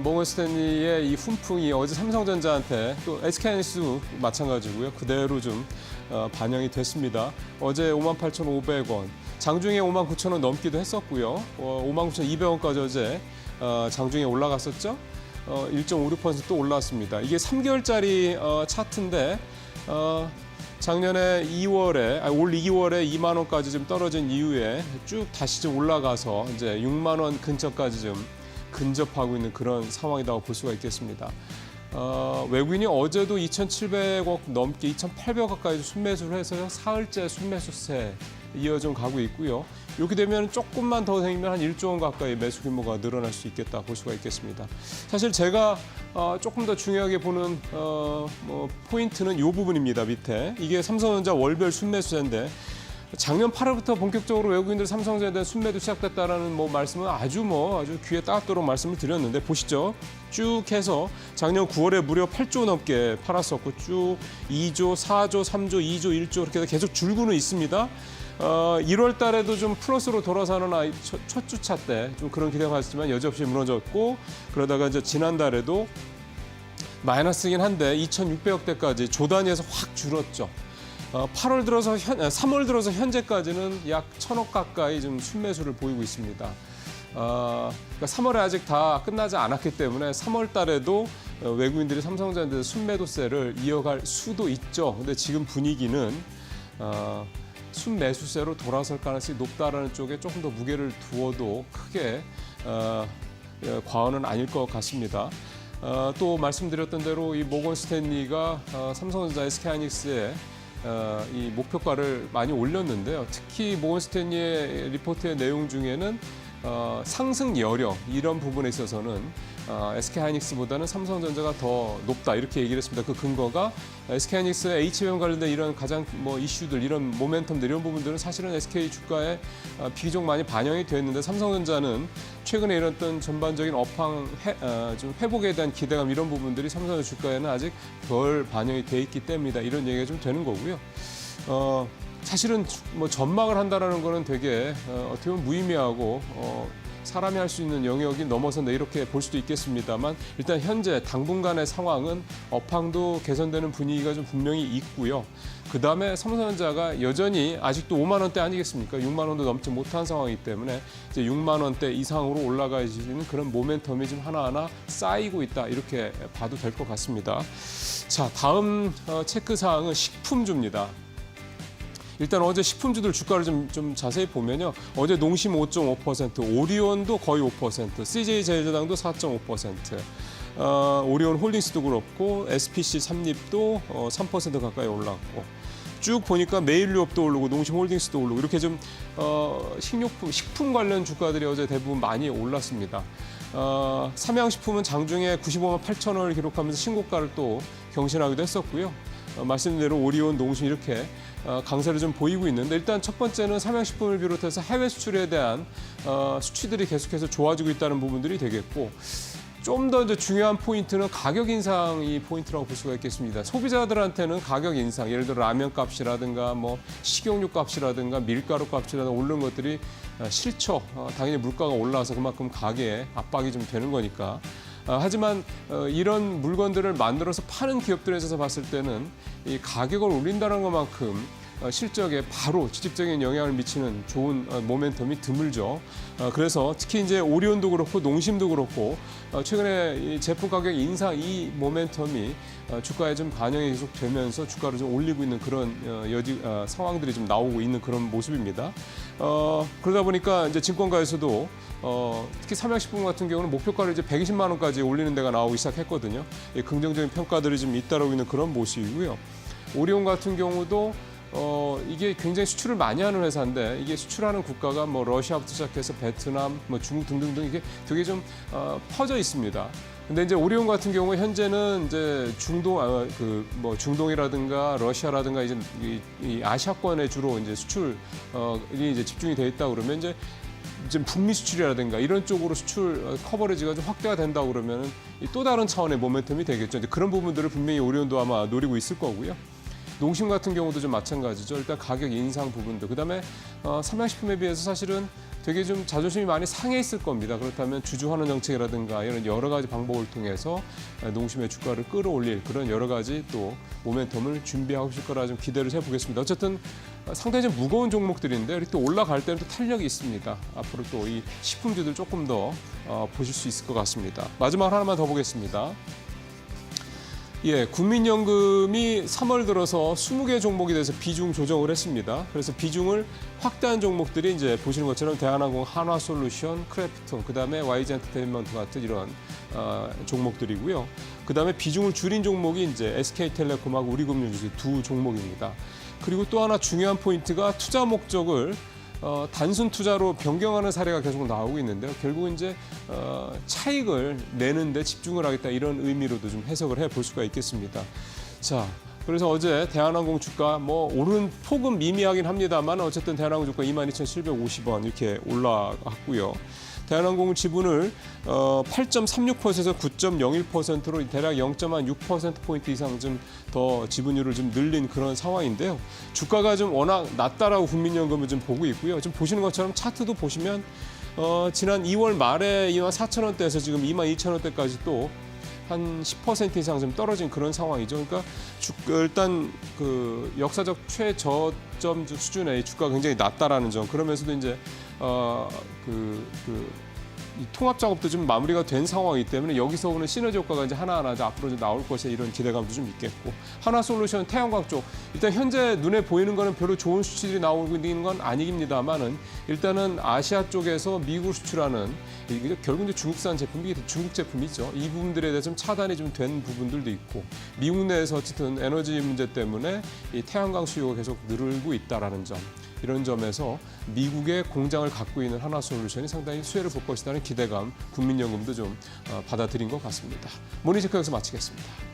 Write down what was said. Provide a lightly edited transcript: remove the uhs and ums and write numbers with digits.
모건 스탠리의 이 훈풍이 어제 삼성전자한테 또 SK하이닉스도 마찬가지고요. 그대로 좀 반영이 됐습니다. 어제 58,500원, 장중에 59,000원 넘기도 했었고요. 59,200원까지 어제 장중에 올라갔었죠. 1.56% 또 올랐습니다. 이게 3개월짜리 차트인데 작년에 올 2월에 2만 원까지 좀 떨어진 이후에 쭉 다시 좀 올라가서 이제 6만 원 근처까지 좀 근접하고 있는 그런 상황이라고 볼 수가 있겠습니다. 외국인이 어제도 2,700억 넘게 2,800억 가까이 순매수를 해서요. 사흘째 순매수세 이어 좀 가고 있고요. 이렇게 되면 조금만 더 생기면 한 1조 원 가까이 매수 규모가 늘어날 수 있겠다 볼 수가 있겠습니다. 사실 제가 조금 더 중요하게 보는 포인트는 이 부분입니다. 밑에 이게 삼성전자 월별 순매수세인데 작년 8월부터 본격적으로 외국인들 삼성전자에 대한 순매도 시작됐다라는 말씀은 아주 귀에 따갑도록 말씀을 드렸는데 보시죠. 쭉 해서 작년 9월에 무려 8조 넘게 팔았었고 쭉 2조, 4조, 3조, 2조, 1조 이렇게 계속 줄고는 있습니다. 1월 달에도 좀 플러스로 돌아서는 첫 주차 때 좀 그런 기대가 있었지만 여지없이 무너졌고 그러다가 이제 지난달에도 마이너스긴 한데 2,600억대까지 조 단위에서 확 줄었죠. 3월 들어서 현재까지는 약 1,000억 가까이 좀 순매수를 보이고 있습니다. 그러니까 3월에 아직 다 끝나지 않았기 때문에 3월 달에도 외국인들이 삼성전자에 순매도세를 이어갈 수도 있죠. 근데 지금 분위기는 순매수세로 돌아설 가능성이 높다라는 쪽에 조금 더 무게를 두어도 크게 과언은 아닐 것 같습니다. 또 말씀드렸던 대로 이 모건 스탠리가 삼성전자, SK하이닉스의 이 목표가를 많이 올렸는데요. 특히 모건 스탠리의 리포트의 내용 중에는 상승 여력 이런 부분에 있어서는 SK하이닉스보다는 삼성전자가 더 높다 이렇게 얘기를 했습니다. 그 근거가 SK하이닉스의 HBM 관련된 이런 가장 이슈들 이런 모멘텀들 이런 부분들은 사실은 SK 주가에 비교적 많이 반영이 되었는데 삼성전자는 최근에 일어났던 전반적인 좀 회복에 대한 기대감 이런 부분들이 삼성전자 주가에는 아직 덜 반영이 돼 있기 때문이다 이런 얘기가 좀 되는 거고요. 사실은 전망을 한다라는 거는 되게 어떻게 보면 무의미하고 사람이 할 수 있는 영역이 넘어선다 이렇게 볼 수도 있겠습니다만 일단 현재 당분간의 상황은 업황도 개선되는 분위기가 좀 분명히 있고요. 그다음에 삼성전자가 여전히 아직도 5만 원대 아니겠습니까? 6만 원도 넘지 못한 상황이기 때문에 이제 6만 원대 이상으로 올라가지는 그런 모멘텀이 좀 하나하나 쌓이고 있다 이렇게 봐도 될 것 같습니다. 자, 다음 체크 사항은 식품주입니다. 일단 어제 식품주들 주가를 좀 자세히 보면요. 어제 농심 5.5%, 오리온도 거의 5%, CJ제일제당도 4.5%, 오리온 홀딩스도 그렇고 SPC 삼립도 3% 가까이 올랐고 쭉 보니까 메일유업도 오르고 농심 홀딩스도 오르고 이렇게 좀 식품 관련 주가들이 어제 대부분 많이 올랐습니다. 삼양식품은 장중에 95만 8천 원을 기록하면서 신고가를 또 경신하기도 했었고요. 말씀드린 대로 오리온, 농심 이렇게 강세를 좀 보이고 있는데 일단 첫 번째는 삼양식품을 비롯해서 해외 수출에 대한 수치들이 계속해서 좋아지고 있다는 부분들이 되겠고 좀 더 이제 중요한 포인트는 가격 인상이 포인트라고 볼 수가 있겠습니다. 소비자들한테는 가격 인상, 예를 들어 라면 값이라든가 식용유 값이라든가 밀가루 값이라든가 오르는 것들이 싫죠. 당연히 물가가 올라와서 그만큼 가게에 압박이 좀 되는 거니까. 하지만 이런 물건들을 만들어서 파는 기업들에 있어서 봤을 때는 이 가격을 올린다는 것만큼 실적에 바로 직접적인 영향을 미치는 좋은 모멘텀이 드물죠. 그래서 특히 이제 오리온도 그렇고 농심도 그렇고 최근에 이 제품 가격 인상 이 모멘텀이 주가에 좀 반영이 계속 되면서 주가를 좀 올리고 있는 그런 상황들이 좀 나오고 있는 그런 모습입니다. 그러다 보니까 이제 증권가에서도 특히 삼양식품 같은 경우는 목표가를 이제 120만 원까지 올리는 데가 나오기 시작했거든요. 긍정적인 평가들이 좀 잇따르고 있는 그런 모습이고요. 오리온 같은 경우도 이게 굉장히 수출을 많이 하는 회사인데 이게 수출하는 국가가 러시아부터 시작해서 베트남, 중국 등등등 이게 되게 좀 퍼져 있습니다. 근데 이제 오리온 같은 경우 현재는 이제 중동이라든가 러시아라든가 이제 이 아시아권에 주로 이제 수출이 이제 집중이 돼 있다 그러면 이제 북미 수출이라든가 이런 쪽으로 수출 커버리지가 좀 확대가 된다 그러면 또 다른 차원의 모멘텀이 되겠죠. 이제 그런 부분들을 분명히 오리온도 아마 노리고 있을 거고요. 농심 같은 경우도 좀 마찬가지죠. 일단 가격 인상 부분도 그다음에 삼양식품에 비해서 사실은 되게 좀 자존심이 많이 상해 있을 겁니다. 그렇다면 주주환원 정책이라든가 이런 여러 가지 방법을 통해서 농심의 주가를 끌어올릴 그런 여러 가지 또 모멘텀을 준비하고 있을 거라 좀 기대를 해보겠습니다. 어쨌든 상당히 좀 무거운 종목들인데 이렇게 또 올라갈 때는 또 탄력이 있습니다. 앞으로 또 이 식품주들 조금 더 보실 수 있을 것 같습니다. 마지막 하나만 더 보겠습니다. 예, 국민연금이 3월 들어서 20개 종목에 대해서 비중 조정을 했습니다. 그래서 비중을 확대한 종목들이 이제 보시는 것처럼 대한항공, 한화솔루션, 크래프톤, 그다음에 YG엔터테인먼트 같은 이런 종목들이고요. 그다음에 비중을 줄인 종목이 이제 SK텔레콤하고 우리금융주식 두 종목입니다. 그리고 또 하나 중요한 포인트가 투자 목적을 단순 투자로 변경하는 사례가 계속 나오고 있는데요. 결국은 이제 차익을 내는데 집중을 하겠다 이런 의미로도 좀 해석을 해볼 수가 있겠습니다. 자, 그래서 어제 대한항공 주가 뭐 오른 폭은 미미하긴 합니다만 어쨌든 대한항공 주가 22,750원 이렇게 올라갔고요. 대한항공 지분을 8.36%에서 9.01%로 대략 0.6%포인트 이상 좀 더 지분율을 좀 늘린 그런 상황인데요. 주가가 좀 워낙 낮다라고 국민연금을 좀 보고 있고요. 지금 보시는 것처럼 차트도 보시면 지난 2월 말에 24,000원대에서 지금 22,000원대까지 또 한 10% 이상 좀 떨어진 그런 상황이죠. 그러니까 일단 그 역사적 최저점 수준의 주가가 굉장히 낮다라는 점. 그러면서도 이제 이 통합 작업도 좀 마무리가 된 상황이기 때문에 여기서 오는 시너지 효과가 이제 하나하나 이제 앞으로 좀 나올 것에 이런 기대감도 좀 있겠고, 하나솔루션, 태양광 쪽 일단 현재 눈에 보이는 거는 별로 좋은 수치들이 나오고 있는 건 아닙니다만은 일단은 아시아 쪽에서 미국 수출하는 이게 결국 이제 중국산 제품이 중국 제품이죠. 이 부분들에 대해서 좀 차단이 좀 된 부분들도 있고, 미국 내에서 어쨌든 에너지 문제 때문에 이 태양광 수요가 계속 늘고 있다라는 점. 이런 점에서 미국의 공장을 갖고 있는 하나솔루션이 상당히 수혜를 볼 것이라는 기대감, 국민연금도 좀 받아들인 것 같습니다. 모닝체크 여기서 마치겠습니다.